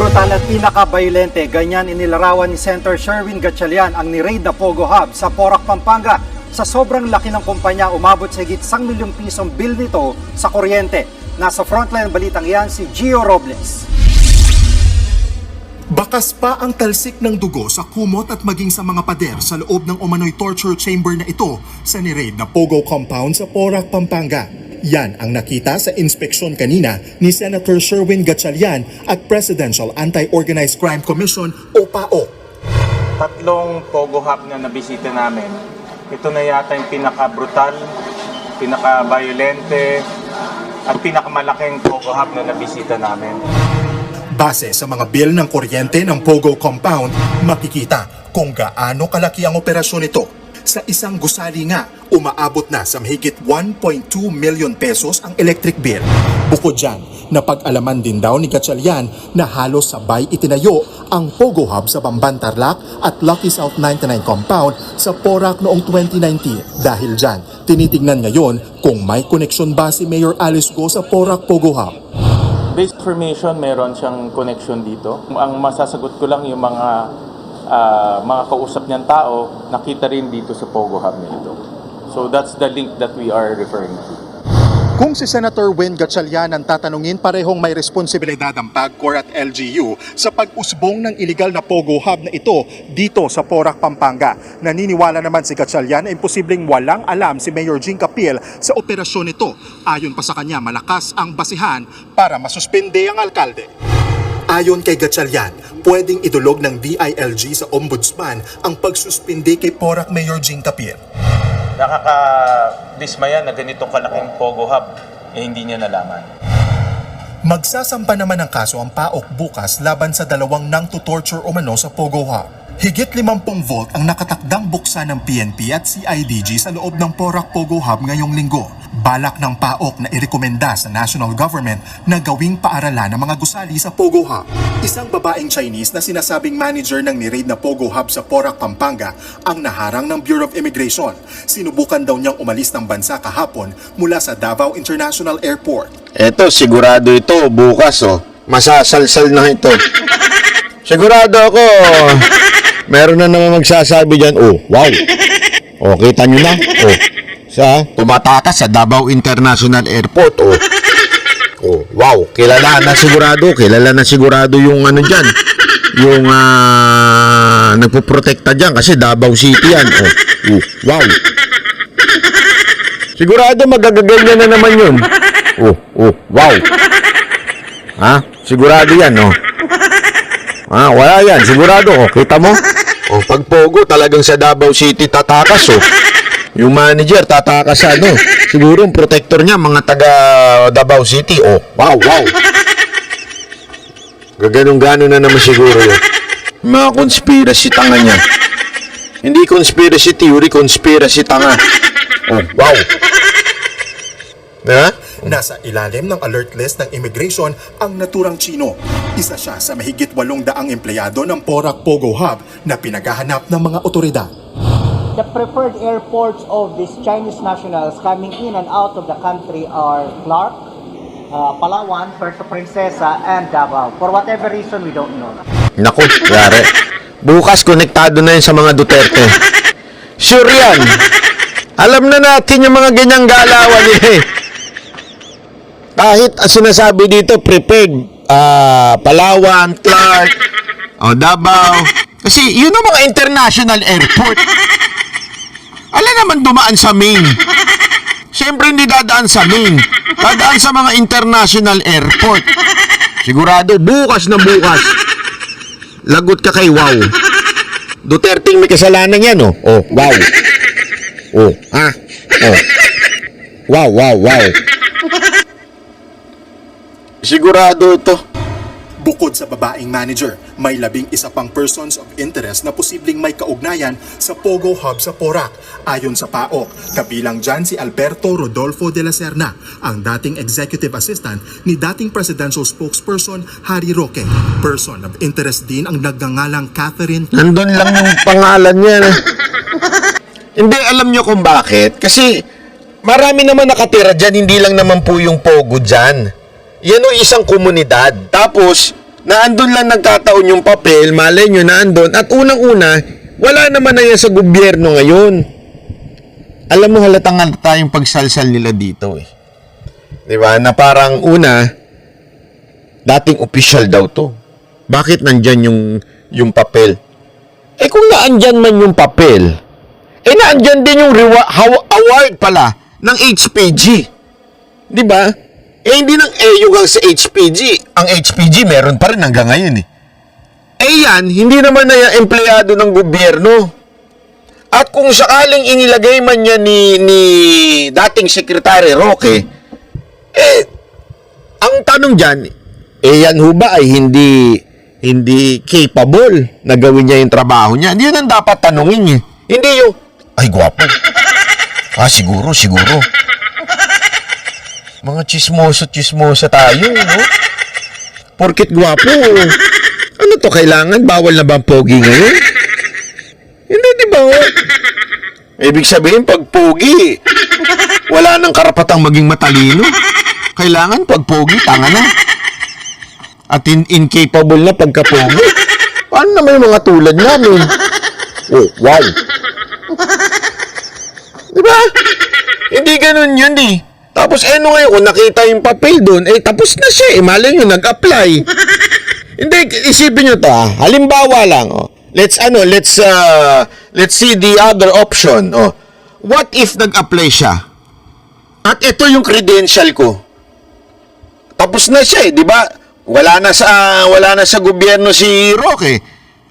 Pinakabrutal at pinakabayolente, ganyan inilarawan ni Senator Sherwin Gatchalian ang ni-raid na Pogo Hub sa Porac, Pampanga. Sa sobrang laki ng kumpanya, umabot sa higit 1 milyong pisong bill nito sa kuryente. Nasa frontline ng balitang yan si Gio Robles. Bakas pa ang talsik ng dugo sa kumot at maging sa mga pader sa loob ng umano'y torture chamber na ito sa ni-raid na Pogo compound sa Porac, Pampanga. Yan ang nakita sa inspeksyon kanina ni Senator Sherwin Gatchalian at Presidential Anti-Organized Crime Commission o PAO. Tatlong Pogo Hub na nabisita namin. Ito na yata yung pinaka-brutal, pinaka-violente, at pinakamalaking Pogo Hub na nabisita namin. Base sa mga bill ng kuryente ng Pogo compound, makikita kung gaano kalaki ang operasyon nito. Sa isang gusali nga, umaabot na sa mahigit 1.2 million pesos ang electric bill. Bukod dyan, napag-alaman din daw ni Gatchalian na halos sabay itinayo ang Pogo Hub sa Bamban Tarlac at Lucky South 99 compound sa Porac noong 2019. Dahil dyan, tinitignan ngayon kung may koneksyon ba si Mayor Alice Go sa Porac Pogo Hub. Based information, meron siyang connection dito. Ang masasagot ko lang yung mga kausap niyang tao, nakita rin dito sa Pogo Hub nito. So that's the link that we are referring to. Kung si Senator Win Gatchalian ang tatanungin, parehong may responsibilidad ang PAGCOR at LGU sa pag-usbong ng iligal na Pogo Hub na ito dito sa Porac, Pampanga. Naniniwala naman si Gatchalian na imposibleng walang alam si Mayor Jing Capil sa operasyon nito. Ayon pa sa kanya, malakas ang basihan para masuspende ang alkalde. Ayon kay Gatchalian, pwedeng idulog ng DILG sa Ombudsman ang pagsuspindi kay Porac Mayor Jing Capil. Nakaka-dismaya na ganitong kalaking Pogo Hub, hindi niya nalaman. Magsasampa naman ng kaso ang PAOK bukas laban sa dalawang nang-to-torture umano sa Pogo Hub. Higit 50 volt ang nakatakdang buksan ng PNP at CIDG sa loob ng Porac Pogo Hub ngayong linggo. Balak ng PAOK na irekomenda sa national government na gawing paaralan ng mga gusali sa Pogo Hub. Isang babaeng Chinese na sinasabing manager ng ni-raid na Pogo Hub sa Porac, Pampanga ang naharang ng Bureau of Immigration. Sinubukan daw niyang umalis ng bansa kahapon mula sa Davao International Airport. Eto, sigurado ito, bukas masasalsal na ito. Sigurado ako, meron na naman magsasabi dyan, wow, kita nyo na, tumatakas sa Davao International Airport, wow, kilala na sigurado yung ano dyan, yung nagpoprotekta dyan kasi Davao City yan, wow. Sigurado magagaganyan na naman yun. Wow. Sigurado yan, wala yan, sigurado, kita mo? Pag Pogo, talagang sa Davao City tatakas, Yung manager tatakas siguro yung protector niya, mga taga Davao City, wow. Gaganong-gano na naman siguro yun. Mga conspiracy tanga niya. Hindi conspiracy theory, conspiracy tanga. Wow. Nasa ilalim ng alert list ng immigration ang naturang Chino. Isa siya sa mahigit 800 empleyado ng Porac Pogo Hub na pinaghahanap ng mga otoridad. The preferred airports of these Chinese nationals coming in and out of the country are Clark, Palawan, Puerto Princesa, and Davao. For whatever reason, we don't know. Naku, yari. Bukas konektado na yun sa mga Duterte. Sure yan. Alam na natin yung mga ganyang galawan Kahit sinasabi dito, prepared, Palawan, Clark, Davao. Kasi yun ang mga international airport. Alam naman dumaan sa main. Siyempre hindi dadaan sa main. Dadaan sa mga international airport. Sigurado, bukas na bukas. Lagot ka kay wow. Duterting may kasalanan yan, wow. Wow. Sigurado ito. Bukod sa babaeng manager, may 11 pang persons of interest na posibleng may kaugnayan sa Pogo Hub sa Porac. Ayon sa PAOK, kabilang dyan si Alberto Rodolfo de la Serna, ang dating executive assistant ni dating presidential spokesperson Harry Roque. Person of interest din ang nagngangalang Catherine. Nandun lang yung pangalan niya. Hindi, alam nyo kung bakit. Kasi marami naman nakatira dyan, hindi lang naman po yung Pogo dyan. Yan o isang komunidad. Tapos, na andun lang nagkataon yung papel, malay nyo na andun, at unang-una, wala naman na yan sa gobyerno ngayon. Alam mo, halatang halata yung pagsalsal nila dito eh. Di ba? Na parang una, dating official daw to. Bakit nandyan yung papel? Eh kung naandyan man yung papel, eh naandyan din yung award pala ng HPG. Di ba? Eh hindi nang yung sa HPG. Ang HPG meron pa rin hanggang ngayon eh. Eh yan, hindi naman na yung empleyado ng gobyerno. At kung sakaling inilagay man niya ni dating Secretary Roque, eh, ang tanong dyan, eh yan ho ba ay hindi capable na gawin niya yung trabaho niya? Hindi yun ang dapat tanungin eh. Hindi yung, ay gwapo. Siguro. Mga chismosa tayo, no? Porkit gwapo. Ano to, kailangan? Bawal na ba ang pogi ngayon? Hindi, di ba? Ibig sabihin, pag pogi, wala nang karapatang maging matalino. Kailangan, pag pogi, tanga na. At incapable na pagka-pogi. Paano naman yung mga tulad namin? Oh, wow. Di ba? Hindi ganun yun eh. Tapos ano ngayon, kung nakita yung papel doon, eh tapos na siya eh. Malay nyo, nag-apply. Hindi, isipin nyo to ah. Halimbawa lang, oh. Let's see the other option. Oh. What if nag-apply siya? At ito yung credential ko. Tapos na siya eh, di ba? Wala na sa gobyerno si Roque.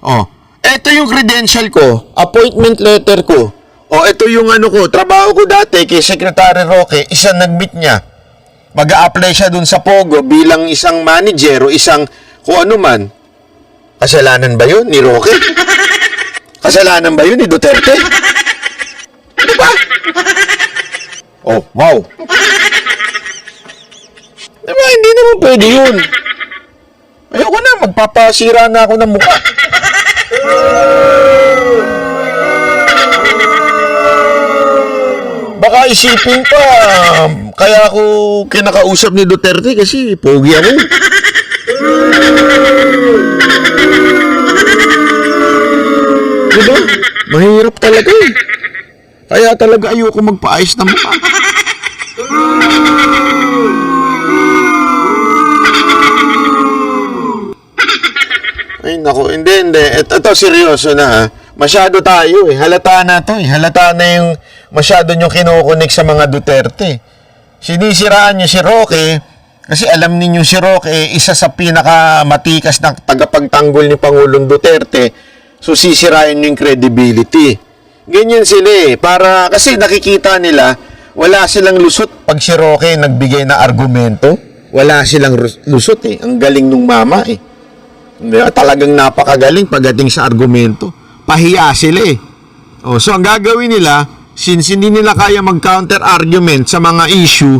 Oh. Ito yung credential ko, appointment letter ko. Oh, ito yung ano ko, trabaho ko dati kay Secretary Roque, isang nag-meet niya. Mag-a-apply siya dun sa Pogo bilang isang manager o isang kung ano man. Kasalanan ba yun ni Roque? Kasalanan ba yun ni Duterte? Ano ba? Oh, wow. Diba, hindi naman pwede yun. Ayoko na, magpapasira na ako ng mukha. Baka isipin pa, kaya ako kinakausap ni Duterte kasi pogi ako. Diba? Mahirap talaga eh. Kaya talaga ayoko magpaayos ng mukha. Ay nako, hindi. Ito seryoso na ha. Masyado tayo eh. Halata na to eh. Halata na yung masyado nyo kinukunik sa mga Duterte. Sinisiraan nyo si Roque kasi alam ninyo si Roque isa sa pinakamatikas na tagapagtanggol ni Pangulong Duterte. So sisirain nyo yung credibility. Ganyan sila eh. Kasi nakikita nila wala silang lusot pag si Roque nagbigay na argumento. Wala silang lusot eh. Ang galing nung mama eh. Talagang napakagaling pagdating sa argumento. Pahiya sila eh. So ang gagawin nila, since hindi nila kaya mag-counter argument sa mga issue,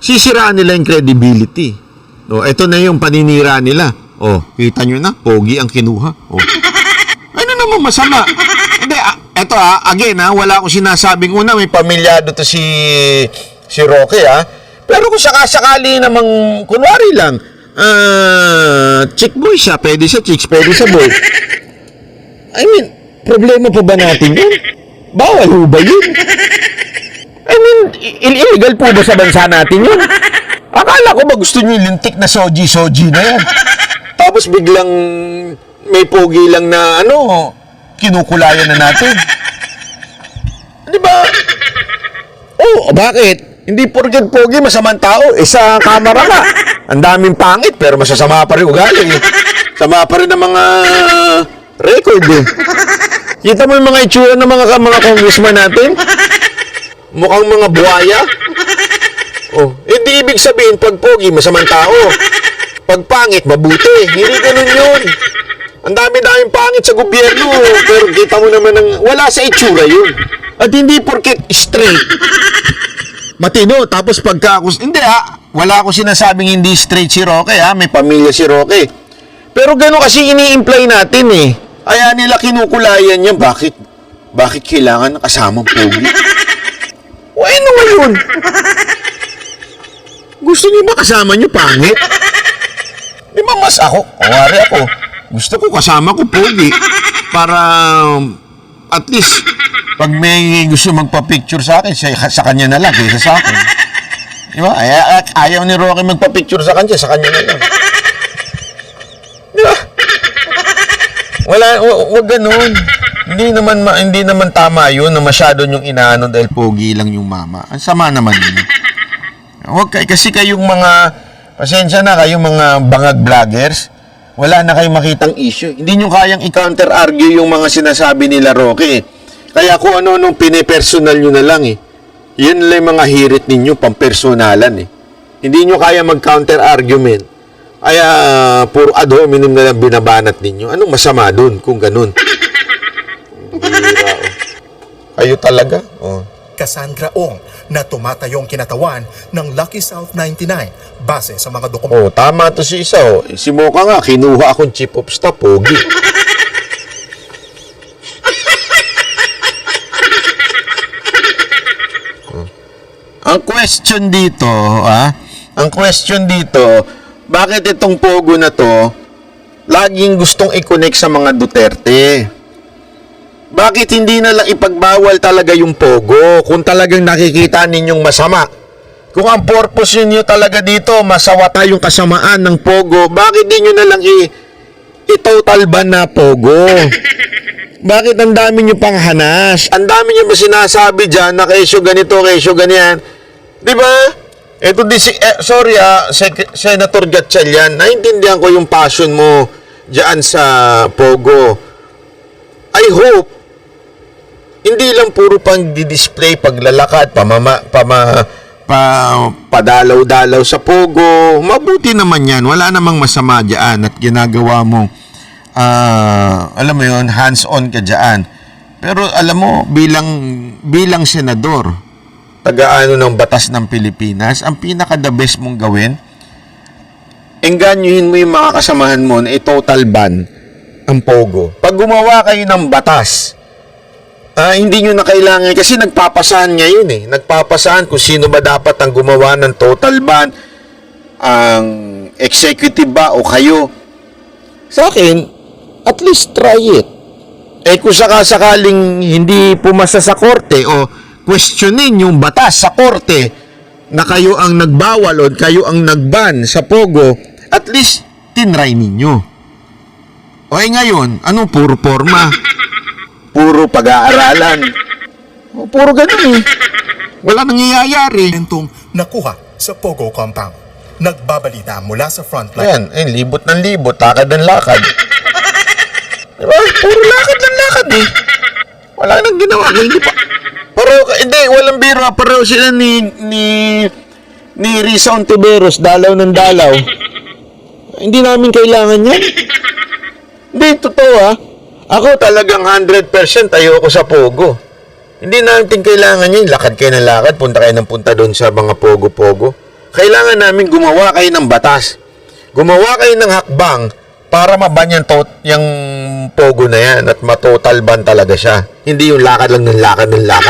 sisiraan nila yung credibility. Ito na yung paninira nila. Kita nyo na, pogi ang kinuha. Ano naman masama? Hindi, eto again wala akong sinasabing una, may pamilyado to si Roque Pero kung sakali namang, kunwari lang, chick boy siya, pwede sa chicks, pwede sa boy. I mean, problema pa ba natin yun? Bawal ho ba yun? I mean, illegal po ba sa bansa natin yun? Akala ko ba gusto nyo yung lintik na soji na yan? Tapos biglang may pogi lang na kinukulayan na natin. Di ba? Bakit? Hindi porket pogi, masamang tao. Sa kamera ka. Ang daming pangit, pero masasama pa rin ugali. Sama pa rin ng mga record eh. Kita mo yung mga itsura ng mga congressman natin? Mukhang mga buhaya. Hindi ibig sabihin pag pogi, masamang tao. Pag pangit, mabuti. Hindi ganun yun. Ang dami-daming pangit sa gobyerno. Pero kita mo naman wala sa itsura yun. At hindi porket straight. Matino, tapos hindi wala akong sinasabing hindi straight si Roque may pamilya si Roque. Pero gano'n kasi ini-imply natin eh. Kaya nila kinukulayan niya, bakit kailangan kasamang pogi? Ano ngayon? Gusto niyo ba kasama niyo pangit? Di ba mas ako? Kuwari ako. Gusto ko kasama ko pogi. Para at least pag may gusto magpa-picture sa akin, sa kanya na lang kaysa sa akin. Di ba? Ayaw ni Rocky magpa-picture sa kanya na lang. Di ba? Wag ganun. Hindi naman tama yun na masyado yung inaano dahil pogi lang yung mama. Ang sama naman yun. Kasi kayong mga, pasensya na kayong mga bangag vloggers, wala na kayong makitang issue. Hindi nyo kayang i-counter-argue yung mga sinasabi nila Rocky. Kaya kung ano-anong pinipersonal nyo na lang eh. Yan lang mga hirit ninyo, pampersonalan eh. Hindi nyo kaya mag-counter-argument. Kaya puro ad hominem na lang binabanat ninyo. Anong masama dun kung ganun? Bira, oh. Kayo talaga? Oh. Cassandra Ong na tumatayong kinatawan ng Lucky South 99 base sa mga dokumento. Oh, tama to si isa. Oh. Si Mocha nga, kinuha akong chief of staff, pogi. Ang question dito, bakit itong pogo na to laging gustong i-connect sa mga Duterte? Bakit hindi na lang ipagbawal talaga yung pogo kung talagang nakikita ninyong masama? Kung ang purpose niyo talaga dito, masawata yung kasamaan ng pogo, bakit di nyo na lang i-total ban na pogo? Bakit ang dami nyo pang hanas? Ang dami nyo ba sinasabi dyan na kesyo ganito, kesyo ganyan? Di ba? Ito sorry Senator Gatchalian, naintindihan ko yung passion mo dyan sa pogo. I hope hindi lang puro pang di-display paglalakad, padalaw-dalaw sa pogo. Mabuti naman yan. Wala namang masama dyan at ginagawa mo, alam mo yun, hands-on ka dyan. Pero alam mo, bilang senador, taga-ano ng batas ng Pilipinas, ang pinaka-the best mong gawin, enganyuhin mo yung mga kasamahan mo na i-total ban ang pogo. Pag gumawa kayo ng batas, hindi nyo na kailangan, kasi nagpapasahan ngayon eh. Nagpapasahan kung sino ba dapat ang gumawa ng total ban, ang executive ba o kayo. Sa akin, at least try it. Kung sakaling hindi pumasa sa korte o questionin yung batas sa korte na kayo ang nagbawal o kayo ang nagban sa pogo, at least tinry ninyo. O ngayon, anong puro forma? Puro pag-aaralan. O, puro ganun eh. Wala nangyayari. Dokumentong nakuha sa Pogo compound. Nagbabalita mula sa frontline. Ayan, libot ng libot, lakad ng lakad. Diba? Puro lakad ng lakad eh. Wala nang ginawa. Hindi, walang biro. Pareho sila ni Risa Ontiveros, dalaw ng dalaw. Hindi namin kailangan yan. Hindi, totoo ha. Ako talagang 100% ayoko sa pogo. Hindi natin kailangan yan. Lakad kayo ng lakad, punta kayo ng punta doon sa mga pogo-pogo. Kailangan namin gumawa kayo ng batas. Gumawa kayo ng hakbang para maban yung pogo na yan at matotal ban talaga siya. Hindi yung lakad lang ng lakad ng lakad.